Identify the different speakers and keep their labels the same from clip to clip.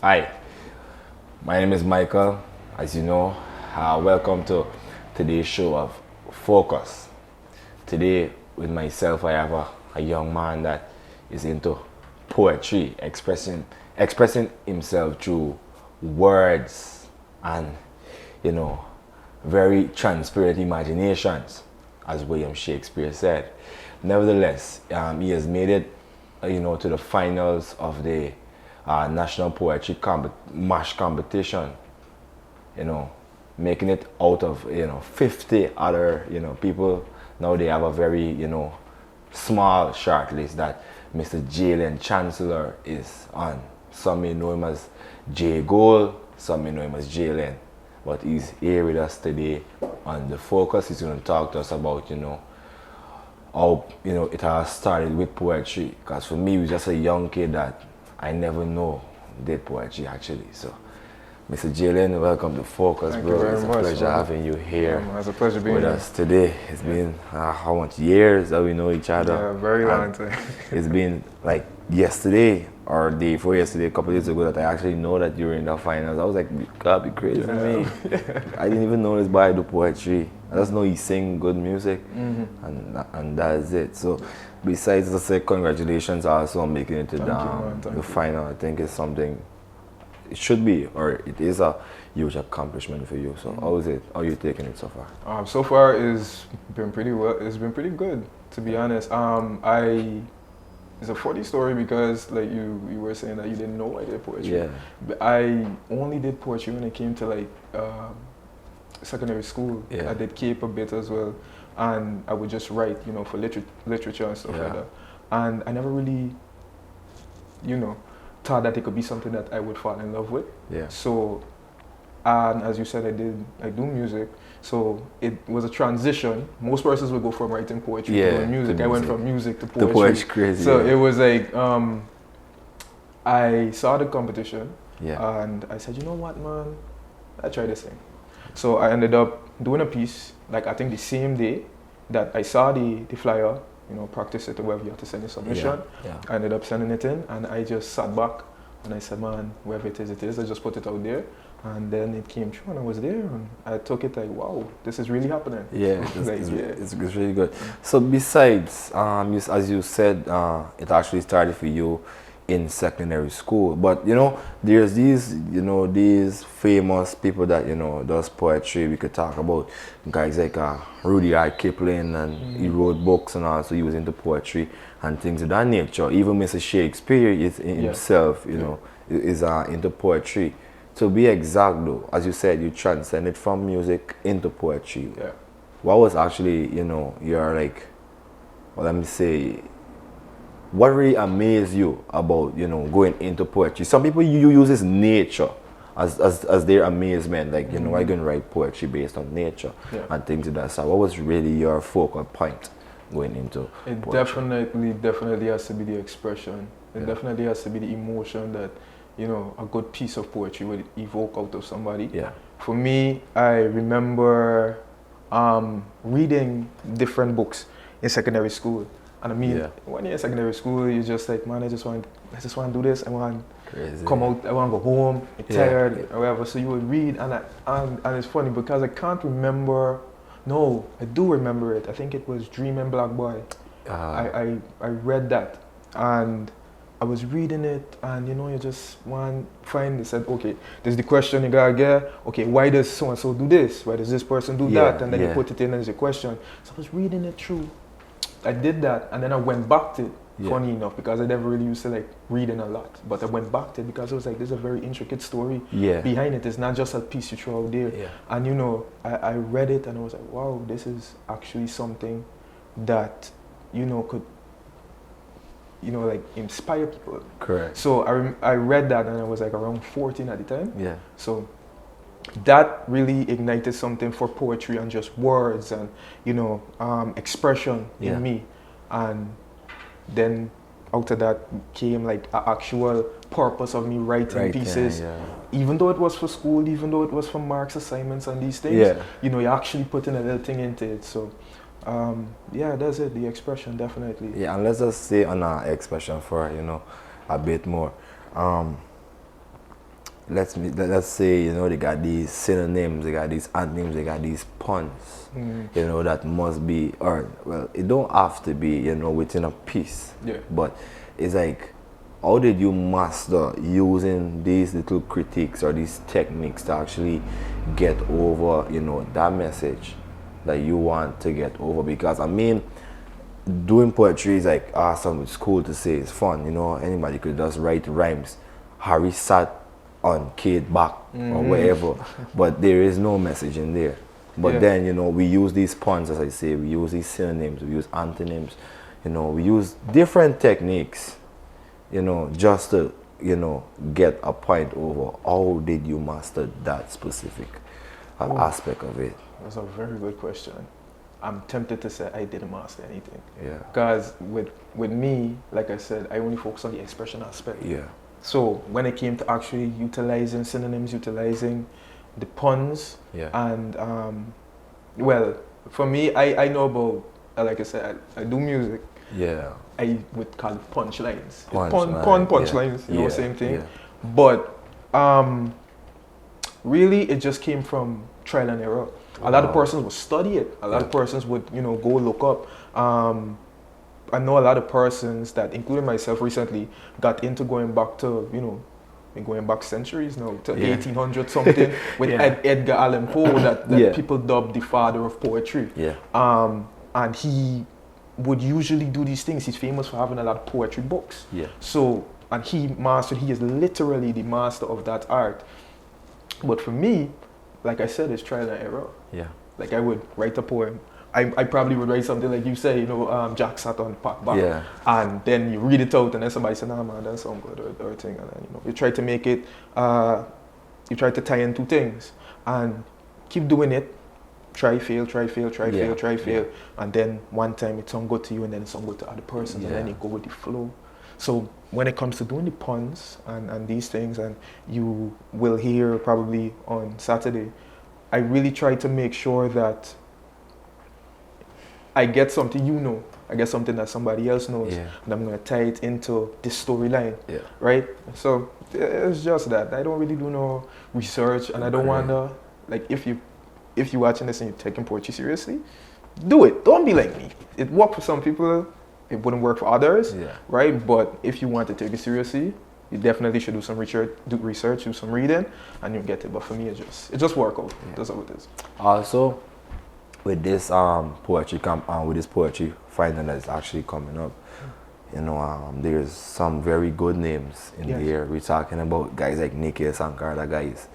Speaker 1: Hi, my name is Michael. As you know, welcome to today's show of Focus. Today, with myself, I have a young man that is into poetry, expressing himself through words and, you know, very transparent imaginations, as William Shakespeare said. Nevertheless, he has made it, to the finals of the national poetry mash competition, making it out of 50 other people. Now they have a very small short list that Mr. Jalen Chanchellor is on. Some may know him as J Gold, some may know him as Jalen, but he's here with us today on the Focus. He's going to talk to us about how it has started with poetry. Because for me, he was just a young kid that I never know did poetry actually. So, Mr. Jalen, welcome to Focus,
Speaker 2: Thank
Speaker 1: bro.
Speaker 2: you very
Speaker 1: It's a
Speaker 2: much,
Speaker 1: pleasure having you here.
Speaker 2: It's a pleasure being
Speaker 1: with
Speaker 2: here.
Speaker 1: us today. It's been how much years that we know each other?
Speaker 2: Yeah, very long time.
Speaker 1: It's been like yesterday or day before yesterday, a couple days ago, that I actually know that you were in the finals. I was like, God, be crazy for me. I didn't even know this boy do poetry. I just know he sing good music, and that's it. So, besides, I say congratulations also on making it to the final. I think it's something. It should be, or it is a huge accomplishment for you. So, how is it? How are you taking it so far?
Speaker 2: So far, it's been pretty well. It's been pretty good, to be honest. It's a funny story because, like you were saying that you didn't know I did poetry.
Speaker 1: Yeah.
Speaker 2: But I only did poetry when it came to like secondary school.
Speaker 1: Yeah.
Speaker 2: I did Cape a bit as well, and I would just write, for literature and stuff like that. And I never really, thought that it could be something that I would fall in love with.
Speaker 1: Yeah.
Speaker 2: So, and as you said, I do music. So it was a transition. Most persons would go from writing poetry to doing music. I went from music to poetry.
Speaker 1: The poetry crazy.
Speaker 2: So it was like, I saw the competition,
Speaker 1: Yeah.
Speaker 2: and I said, you know what, man, I try this thing. So I ended up doing a piece, like I think the same day that I saw the flyer, practice it or wherever you have to send a submission.
Speaker 1: Yeah.
Speaker 2: I ended up sending it in, and I just sat back and I said, man, wherever it is. I just put it out there, and then it came true, and I was there, and I took it like, wow, this is really happening.
Speaker 1: Yeah, it's really good. So besides, as you said, it actually started for you in secondary school. But there's these famous people that does poetry. We could talk about guys like Rudyard Kipling, and he wrote books and all, so he was into poetry and things of that nature. Even Mr. Shakespeare is himself, is into poetry. To be exact though, as you said, you transcended from music into poetry.
Speaker 2: Yeah.
Speaker 1: What was actually, your like, well, let me say, what really amazed you about, going into poetry? Some people you use as nature as their amazement, like, I can write poetry based on nature and things of that sort. What was really your focal point going into poetry?
Speaker 2: Definitely has to be the expression. It definitely has to be the emotion that, a good piece of poetry would evoke out of somebody.
Speaker 1: Yeah.
Speaker 2: For me, I remember reading different books in secondary school. And I mean, when you're in secondary school, you're just like, man, I just want to do this. I want to come out. I want to go home. I'm tired, or whatever. So you would read, and it's funny because I can't remember. No, I do remember it. I think it was Dreaming Black Boy. I read that, and I was reading it, and you just want to find. They said, okay, there's the question you gotta get. Okay, why does so and so do this? Why does this person do that? And then you put it in as a question. So I was reading it through. I did that, and then I went back to it, funny enough, because I never really used to like reading a lot. But I went back to it because it was like, there's a very intricate story behind it. It's not just a piece you throw out there. Yeah. And I read it, and I was like, wow, this is actually something that, could, like inspire people.
Speaker 1: Correct.
Speaker 2: So I read that, and I was like around 14 at the time.
Speaker 1: Yeah.
Speaker 2: So that really ignited something for poetry and just words and expression in me, and then out of that came like an actual purpose of me writing pieces, even though it was for school, even though it was for marks assignments and these things. You actually putting a little thing into it. So that's it, the expression, definitely.
Speaker 1: Yeah, and let's just say on our expression for a bit more. let's say, you know, they got these synonyms, they got these antonyms, they got these puns, you know, that must be, or well, it don't have to be, you know, within a piece.
Speaker 2: Yeah.
Speaker 1: But it's like, how did you master using these little critiques or these techniques to actually get over, you know, that message that you want to get over? Because I mean, doing poetry is like awesome, it's cool to say, it's fun, you know, anybody could just write rhymes. Harry sat on Kate back or whatever, but there is no message in there. But then, you know, we use these puns, as I say, we use these synonyms, we use antonyms, you know, we use different techniques, you know, just to, you know, get a point over. How did you master that specific aspect of it?
Speaker 2: That's a very good question. I'm tempted to say I didn't master anything.
Speaker 1: Yeah.
Speaker 2: Because with me, like I said, I only focus on the expression aspect.
Speaker 1: Yeah.
Speaker 2: So when it came to actually utilizing synonyms, utilizing the puns, and well, for me, I know about, like I said, I do music.
Speaker 1: Yeah.
Speaker 2: I would call it punchlines.
Speaker 1: Punchlines,
Speaker 2: you know, same thing. Yeah. But really, it just came from trial and error. A lot of persons would study it. A lot of persons would, you know, go look up. I know a lot of persons that, including myself recently, got into going back to, you know, going back centuries now, to 1800 something, with Edgar Allan Poe, that people dubbed the father of poetry. Yeah. And he would usually do these things. He's famous for having a lot of poetry books. Yeah. So, and he is literally the master of that art. But for me, like I said, it's trial and error. Yeah. Like I would write a poem. I probably would write something like you say, you know, Jack sat on Pac back. Yeah. And then you read it out and then somebody said, nah man, that's some good or thing. And then, you know, you try to make it, you try to tie in two things and keep doing it. Try, fail. And then one time it sound good to you and then it sound good to other persons and then you go with the flow. So when it comes to doing the puns and these things, and you will hear probably on Saturday, I really try to make sure that I get something you know, I get something that somebody else knows, and I'm going to tie it into this storyline, right? So it's just that. I don't really do no research, and I don't want to, like, if you're watching this and you're taking poetry seriously, do it. Don't be like me. It worked for some people, it wouldn't work for others, right? But if you want to take it seriously, you definitely should do some research, do some reading, and you'll get it. But for me, it just work out. That's how it is.
Speaker 1: Also, with this poetry camp and with this poetry finding that's actually coming up, you know, there's some very good names in there. We're talking about guys like Nikhil Sankar. That guy is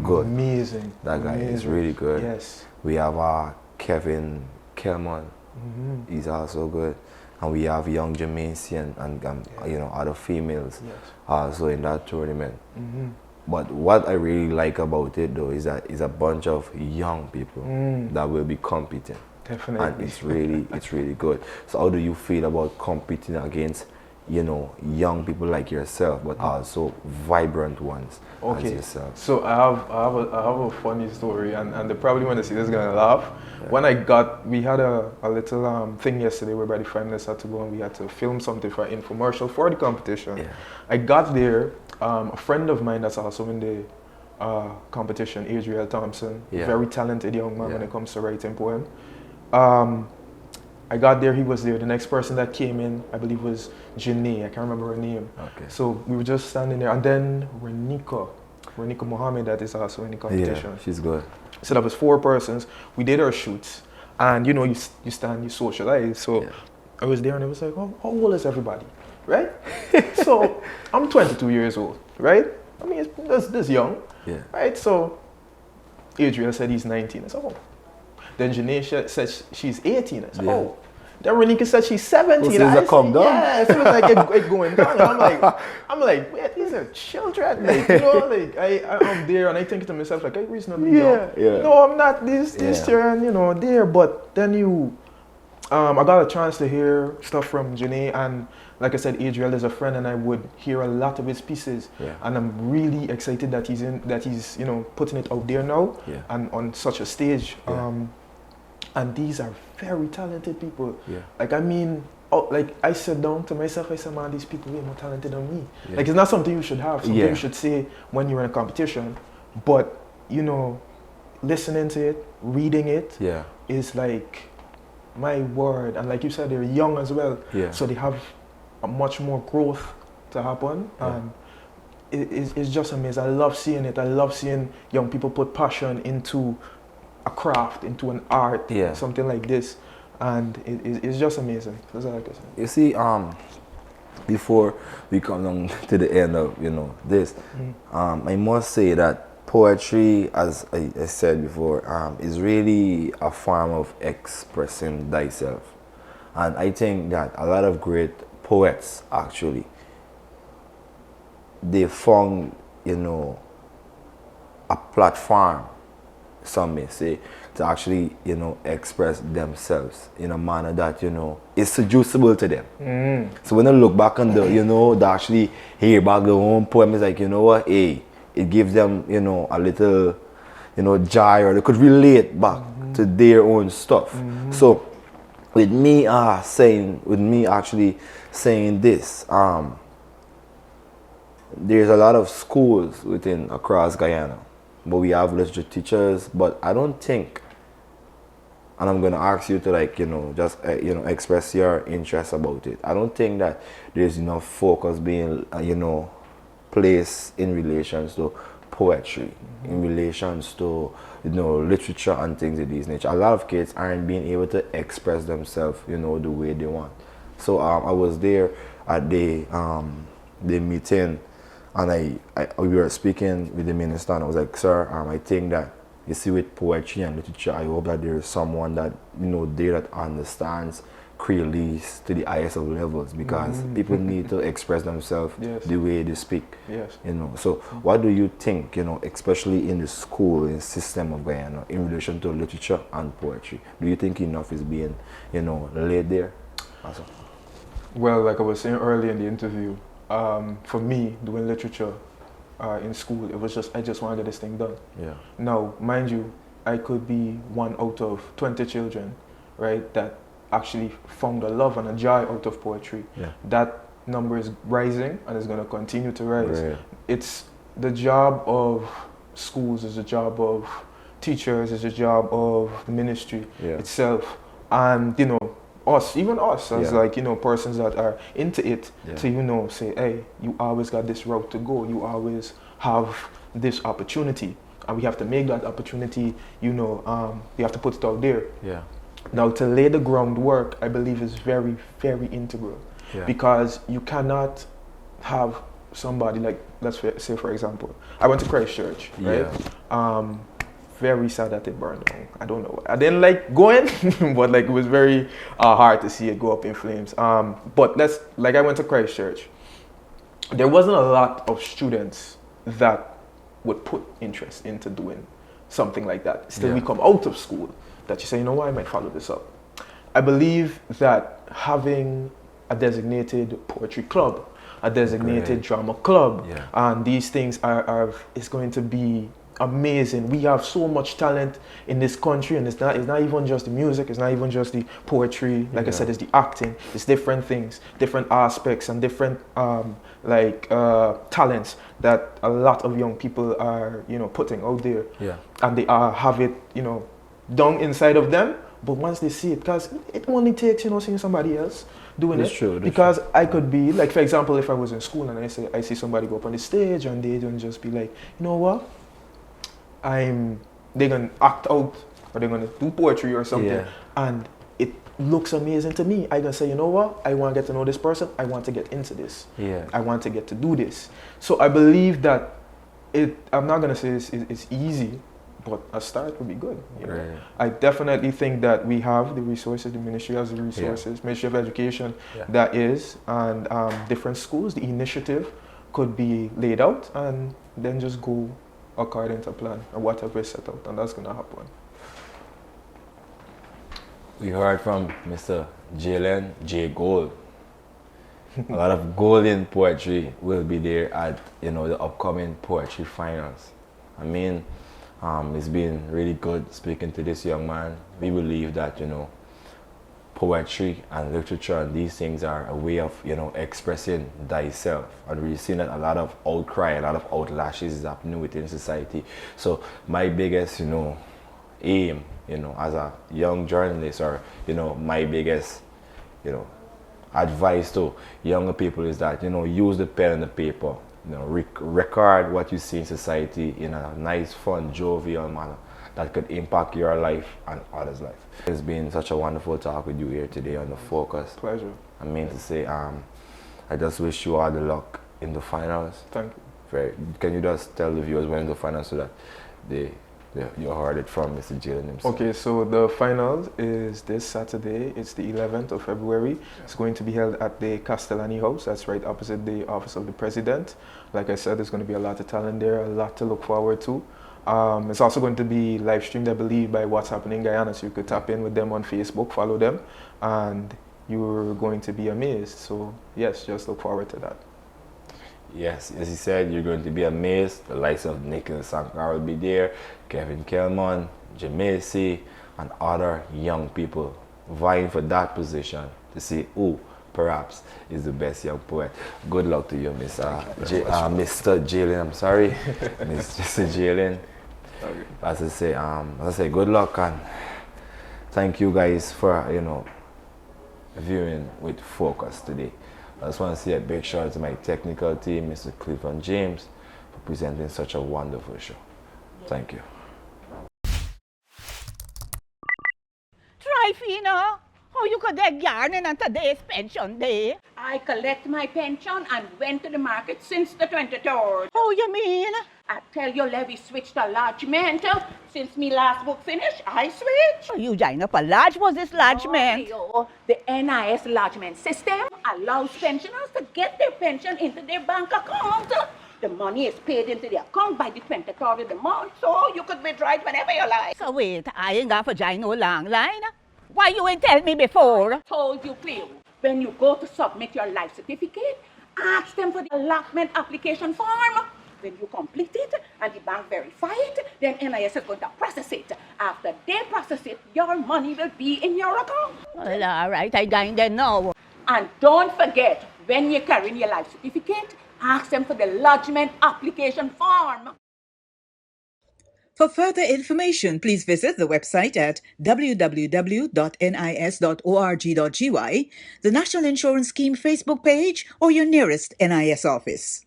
Speaker 1: good.
Speaker 2: Amazing.
Speaker 1: That guy is really good.
Speaker 2: Yes.
Speaker 1: We have Kevin Kelman. He's also good. And we have Young Jalen and you know, other females also in that tournament. But what I really like about it though is that it's a bunch of young people that will be competing.
Speaker 2: Definitely.
Speaker 1: And it's really good. So how do you feel about competing against, you know, young people like yourself, but also vibrant ones as yourself?
Speaker 2: So I have a funny story, and they probably want to see this gonna laugh. When we had a little thing yesterday whereby the finalists had to go and we had to film something for an infomercial for the competition. Yeah. I got there. A friend of mine that's also in the competition, Adriel Thompson, very talented young man when it comes to writing poem. I got there, he was there. The next person that came in, I believe, was Janae. I can't remember her name. Okay. So we were just standing there, and then Renika Mohammed, that is also in the competition.
Speaker 1: Yeah, she's good.
Speaker 2: So that was 4 persons. We did our shoots, and you know, you stand, you socialize. So I was there, and I was like, oh, how old is everybody? Right? So I'm 22 years old, right? I mean, that's young, right? So Adriel said he's 19. I said, oh. Then Janae said she's 18. I said, oh. Then Renika said she's 17.
Speaker 1: I calm down.
Speaker 2: Yeah, it feels like it going down. And I'm like, wait, these are children. Like, you know, like I'm there and I think to myself, like, I reasonably young. No, I'm not this year, you know, there. But then I got a chance to hear stuff from Janae, and like I said, Adriel is a friend, and I would hear a lot of his pieces. Yeah. And I'm really excited that he's you know, putting it out there now and on such a stage. Yeah. And these are very talented people. Yeah. Like, I mean, like I sit down to myself, I said, man, these people way more talented than me. Yeah. Like it's not something you should have, something you should say when you're in a competition. But, you know, listening to it, reading it is like my word. And like you said, they're young as well. Yeah. So they have a much more growth to happen. Yeah. And it's just amazing. I love seeing it. I love seeing young people put passion into a craft, into an art, something like this. And it's just amazing. That's all I can say.
Speaker 1: You see, before we come down to the end of, you know, this, I must say that poetry, as I said before, is really a form of expressing thyself. And I think that a lot of great poets, actually, they found, you know, a platform, some may say, to actually, you know, express themselves in a manner that, you know, is seducible to them. So when I look back on the, you know, they actually hear back their own poem, it's like, you know what, hey, it gives them, you know, a little, you know, joy, or they could relate back to their own stuff. So with me actually saying this, there's a lot of schools across Guyana, but we have literature teachers, but I don't think, and I'm going to ask you to, like, you know, just, you know, express your interest about it. I don't think that there's enough focus being, you know, placed in relations to poetry, in relations to, you know, literature and things of this nature. A lot of kids aren't being able to express themselves, you know, the way they want. So I was there at the meeting, and we were speaking with the minister, and I was like, sir, I think that, you see, with poetry and literature, I hope that there is someone that, you know, there that understands Creolese to the highest of levels, because people need to express themselves the way they speak. You know, so what do you think, you know, especially in the school, in system of Guyana, in relation to literature and poetry? Do you think enough is being, you know, laid there? Also?
Speaker 2: Well, like I was saying earlier in the interview, for me, doing literature in school, it was just, I just wanted to get this thing done. Now, mind you, I could be 1 out of 20 children, right, that actually found a love and a joy out of poetry. That number is rising, and it's going to continue to rise. It's the job of schools, it's the job of teachers, it's the job of the ministry itself, and, you know, even us as like, you know, persons that are into it, to, you know, say, hey, you always got this route to go, you always have this opportunity, and we have to make that opportunity, you know, we have to put it out there. Now, to lay the groundwork, I believe, is very, very integral, because you cannot have somebody like, let's say, for example, I went to Christ Church, right? Very sad that it burned down. I don't know. I didn't like going, but like it was very hard to see it go up in flames. But I went to Christ Church. There wasn't a lot of students that would put interest into doing something like that. Still, we come out of school that you say, you know what, I might follow this up. I believe that having a designated poetry club, a designated drama club, and these things is going to be amazing. We have so much talent in this country, and it's not even just the music, it's not even just the poetry, like I said, it's the acting, it's different things, different aspects, and different talents that a lot of young people are, you know, putting out there, and they have it, you know, down inside of them. But once they see it, because it only takes, you know, seeing somebody else doing it. True, because true. I could be, like, for example, if I was in school and I see somebody go up on the stage and they don't just be like, you know what, they're going to act out, or they're going to do poetry or something, and it looks amazing to me. I can say, you know what, I want to get to know this person, I want to get into this, I want to get to do this. So I believe that I'm not going to say it's easy, but a start would be good. You know? I definitely think that we have the resources, the ministry has the resources, Ministry of Education, that is, and different schools, the initiative could be laid out and then just go according to plan or whatever is set out, and that's going to happen.
Speaker 1: We heard from Mr. Jalen J. Gold. A lot of golden poetry will be there at, you know, the upcoming poetry finals. I mean, it's been really good speaking to this young man. We believe that, you know, poetry and literature and these things are a way of, you know, expressing thyself. And we're seeing that a lot of outcry, a lot of outlashes is happening within society. So my biggest, you know, aim, you know, as a young journalist, or, you know, my biggest, you know, advice to younger people is that, you know, use the pen and the paper, you know, record what you see in society in a nice, fun, jovial manner that could impact your life and others' life. It's been such a wonderful talk with you here today on The Focus.
Speaker 2: Pleasure.
Speaker 1: I mean to say, I just wish you all the luck in the finals.
Speaker 2: Thank you.
Speaker 1: Can you just tell the viewers when the finals so that you heard it from Mr. Jalen himself?
Speaker 2: Okay, so the finals is this Saturday. It's the 11th of February. It's going to be held at the Castellani House. That's right opposite the Office of the President. Like I said, there's going to be a lot of talent there, a lot to look forward to. It's also going to be live streamed, I believe, by What's Happening Guyana. So you could tap in with them on Facebook, follow them, and you're going to be amazed. So yes, just look forward to that.
Speaker 1: Yes, as he said, you're going to be amazed. The likes of Nicholas Sankar will be there, Kevin Kelman, Jamesi, and other young people vying for that position to see who perhaps is the best young poet. Good luck to you, Mr. Jalen. I'm sorry, Mr. Jalen.
Speaker 2: Okay.
Speaker 1: As I say, good luck, and thank you guys for, you know, viewing with Focus today. I just want to say a big shout out to my technical team, Mr. Clifton James, for presenting such a wonderful show. Thank you.
Speaker 3: Trifina, how you could get yarning on today's pension day?
Speaker 4: I collect my pension and went to the market since the 23rd.
Speaker 3: How you mean?
Speaker 4: I tell you, Levy switched a lodgement. Since me last book finished, I switched.
Speaker 3: You join up a lodge, was this lodgement?
Speaker 4: Oh, the NIS lodgement system allows pensioners to get their pension into their bank account. The money is paid into the account by the 23rd of the month, so you could withdraw it whenever you like.
Speaker 3: So wait, I ain't got to join no long line. Why you ain't tell me before?
Speaker 4: Told you, Cleo. When you go to submit your life certificate, ask them for the allotment application form. When you complete it and the bank verify it, then NIS is going to process it. After they process it, your money will be in your account.
Speaker 3: Well, all right, I going there now.
Speaker 4: And don't forget, when you're carrying your life certificate, ask them for the lodgement application form.
Speaker 5: For further information, please visit the website at www.nis.org.gy, the National Insurance Scheme Facebook page, or your nearest NIS office.